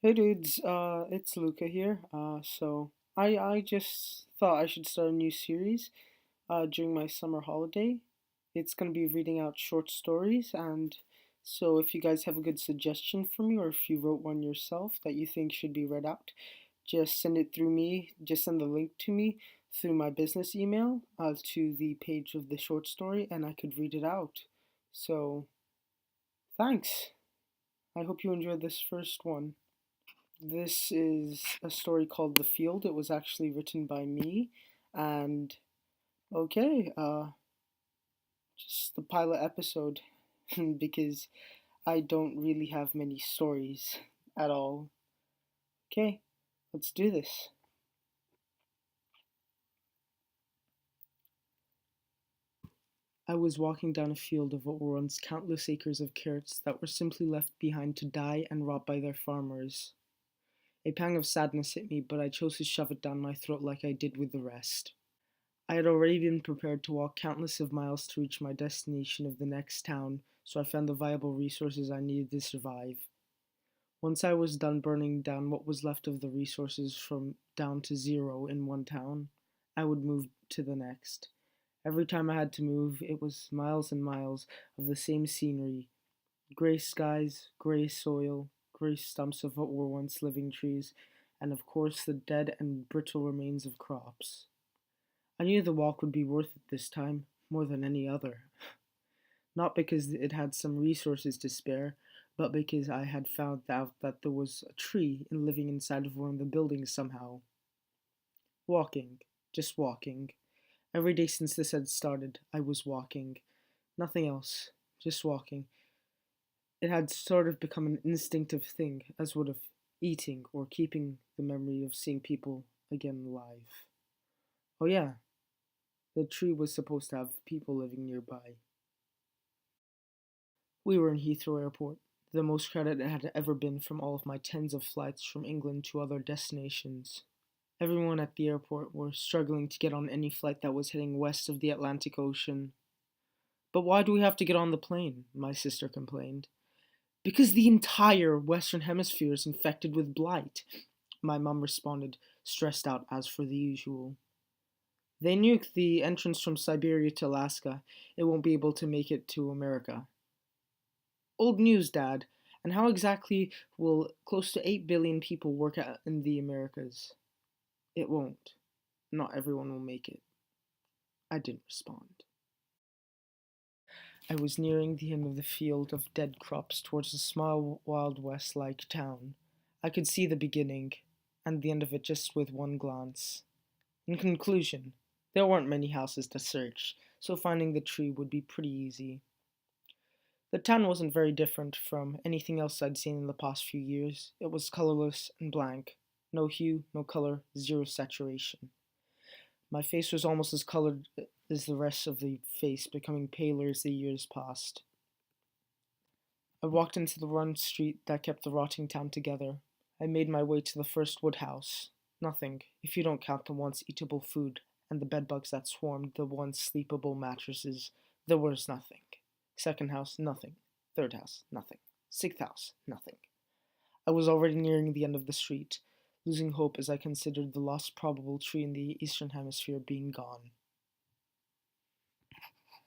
Hey dudes, it's Luca here. So I just thought I should start a new series during my summer holiday. It's gonna be reading out short stories, and so if you guys have a good suggestion for me, or if you wrote one yourself that you think should be read out, just send it through me. Just send the link to me through my business email to the page of the short story, and I could read it out. So thanks. I hope you enjoyed this first one. This is a story called The Field. It was actually written by me. And okay, just the pilot episode because I don't really have many stories at all. Okay, let's do this. I was walking down a field of what were once countless acres of carrots that were simply left behind to die and rot by their farmers. A pang of sadness hit me, but I chose to shove it down my throat like I did with the rest. I had already been prepared to walk countless of miles to reach my destination of the next town, so I found the viable resources I needed to survive. Once I was done burning down what was left of the resources from down to zero in one town, I would move to the next. Every time I had to move, it was miles and miles of the same scenery: gray skies, gray soil, gray stumps of what were once living trees, and of course the dead and brittle remains of crops. I knew the walk would be worth it this time, more than any other. Not because it had some resources to spare, but because I had found out that there was a tree living inside of one of the buildings somehow. Walking. Just walking. Every day since this had started, I was walking. Nothing else. Just walking. It had sort of become an instinctive thing, as would of eating or keeping the memory of seeing people again alive. Oh yeah, the tree was supposed to have people living nearby. We were in Heathrow Airport, the most crowded it had ever been from all of my tens of flights from England to other destinations. Everyone at the airport were struggling to get on any flight that was heading west of the Atlantic Ocean. But why do we have to get on the plane? My sister complained. Because the entire Western Hemisphere is infected with blight, my mum responded, stressed out as for the usual. They nuke the entrance from Siberia to Alaska. It won't be able to make it to America. Old news, Dad. And how exactly will close to 8 billion people work out in the Americas? It won't. Not everyone will make it. I didn't respond. I was nearing the end of the field of dead crops towards a small Wild West like town. I could see the beginning and the end of it just with one glance. In conclusion, there weren't many houses to search, so finding the tree would be pretty easy. The town wasn't very different from anything else I'd seen in the past few years. It was colorless and blank. No hue, no color, zero saturation. My face was almost as colored as the rest of the face, becoming paler as the years passed. I walked into the one street that kept the rotting town together. I made my way to the first wood house. Nothing, if you don't count the once eatable food and the bedbugs that swarmed the once sleepable mattresses. There was nothing. Second house, nothing. Third house, nothing. Sixth house, nothing. I was already nearing the end of the street, losing hope as I considered the lost probable tree in the eastern hemisphere being gone.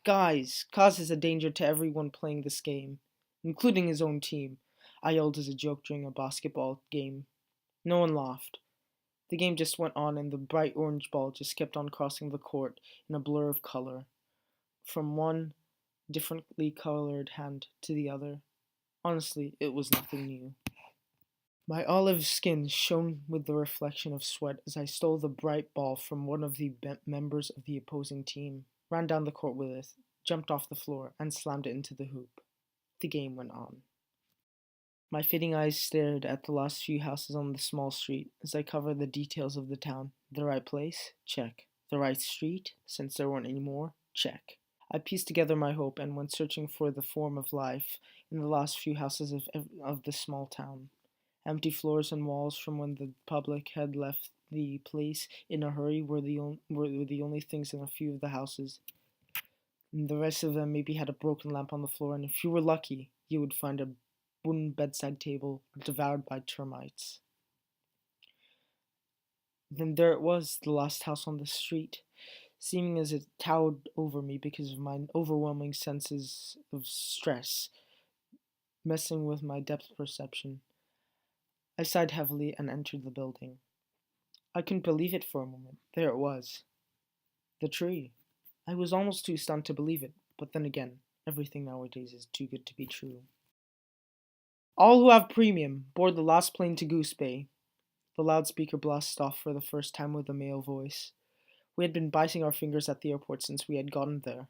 Guys, Kaz is a danger to everyone playing this game, including his own team, I yelled as a joke during a basketball game. No one laughed. The game just went on, and the bright orange ball just kept on crossing the court in a blur of color, from one differently colored hand to the other. Honestly, it was nothing new. My olive skin shone with the reflection of sweat as I stole the bright ball from one of the members of the opposing team, ran down the court with it, jumped off the floor, and slammed it into the hoop. The game went on. My fading eyes stared at the last few houses on the small street as I covered the details of the town. The right place? Check. The right street? Since there weren't any more? Check. I pieced together my hope and went searching for the form of life in the last few houses of the small town. Empty floors and walls from when the public had left the place in a hurry were the only things in a few of the houses. And the rest of them maybe had a broken lamp on the floor, and if you were lucky, you would find wooden bedside table devoured by termites. Then there it was, the last house on the street, seeming as it towered over me because of my overwhelming senses of stress, messing with my depth perception. I sighed heavily and entered the building. I couldn't believe it for a moment. There it was. The tree. I was almost too stunned to believe it, but then again, everything nowadays is too good to be true. All who have premium, board the last plane to Goose Bay. The loudspeaker blasted off for the first time with a male voice. We had been biting our fingers at the airport since we had gotten there.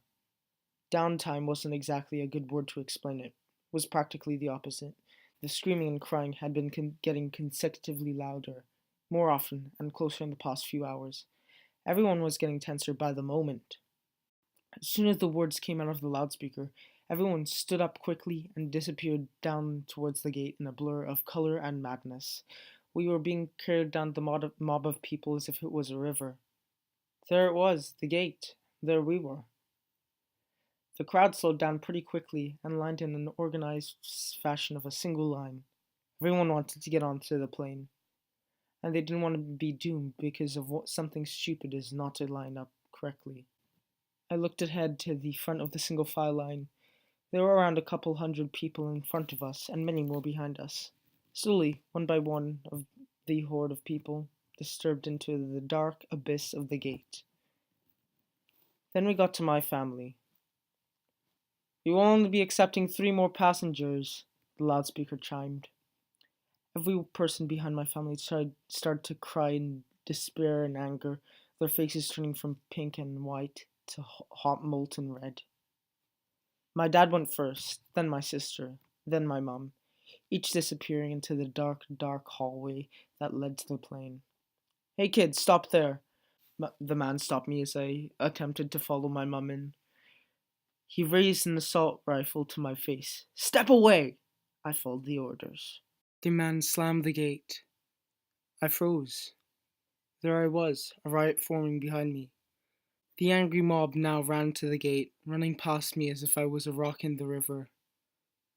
Downtime wasn't exactly a good word to explain it. It was practically the opposite. The screaming and crying had been getting consecutively louder, more often and closer in the past few hours. Everyone was getting tenser by the moment. As soon as the words came out of the loudspeaker, everyone stood up quickly and disappeared down towards the gate in a blur of color and madness. We were being carried down the mob of people as if it was a river. There it was, the gate. There we were. The crowd slowed down pretty quickly and lined in an organized fashion of a single line. Everyone wanted to get onto the plane, and they didn't want to be doomed because of something stupid as not to line up correctly. I looked ahead to the front of the single file line. There were around a couple hundred people in front of us, and many more behind us. Slowly, one by one, of the horde of people disturbed into the dark abyss of the gate. Then we got to my family. "We will only be accepting 3 more passengers," the loudspeaker chimed. Every person behind my family started to cry in despair and anger, their faces turning from pink and white to hot molten red. My dad went first, then my sister, then my mom, each disappearing into the dark, dark hallway that led to the plane. "Hey kids, stop there!" The man stopped me as I attempted to follow my mom in. He raised an assault rifle to my face. "Step away!" I followed the orders. The man slammed the gate. I froze. There I was, a riot forming behind me. The angry mob now ran to the gate, running past me as if I was a rock in the river.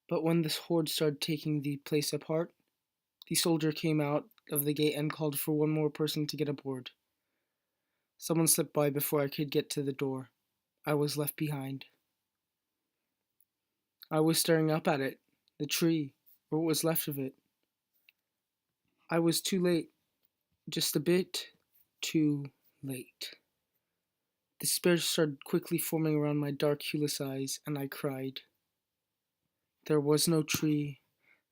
But when this horde started taking the place apart, the soldier came out of the gate and called for one more person to get aboard. Someone slipped by before I could get to the door. I was left behind. I was staring up at it, the tree, or what was left of it. I was too late, just a bit too late. Despair started quickly forming around my dark, hueless eyes, and I cried. There was no tree,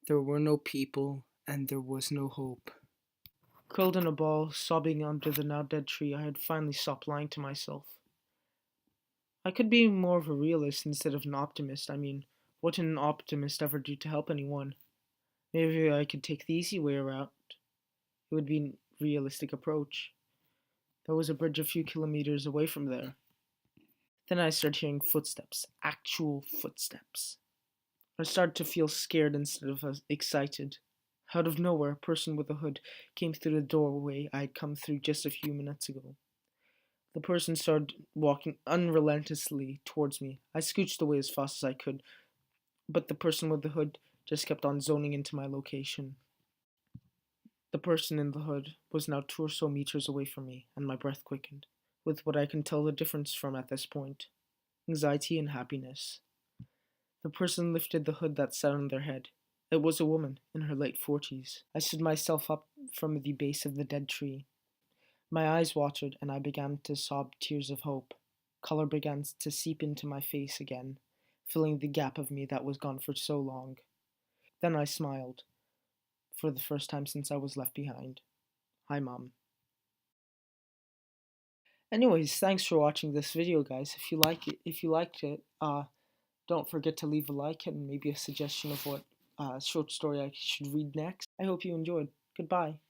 there were no people, and there was no hope. Curled in a ball, sobbing under the now dead tree, I had finally stopped lying to myself. I could be more of a realist instead of an optimist. I mean, what did an optimist ever do to help anyone? Maybe I could take the easy way around. It would be a realistic approach. There was a bridge a few kilometers away from there. Then I started hearing footsteps, actual footsteps. I started to feel scared instead of excited. Out of nowhere, a person with a hood came through the doorway I had come through just a few minutes ago. The person started walking unrelentingly towards me. I scooched away as fast as I could, but the person with the hood just kept on zoning into my location. The person in the hood was now 2 or so meters away from me, and my breath quickened, with what I can tell the difference from at this point: anxiety and happiness. The person lifted the hood that sat on their head. It was a woman, in her late 40s. I stood myself up from the base of the dead tree. My eyes watered, and I began to sob tears of hope. Color began to seep into my face again, filling the gap of me that was gone for so long. Then I smiled, for the first time since I was left behind. Hi, Mom. Anyways, thanks for watching this video, guys. If you liked it, don't forget to leave a like and maybe a suggestion of what short story I should read next. I hope you enjoyed. Goodbye.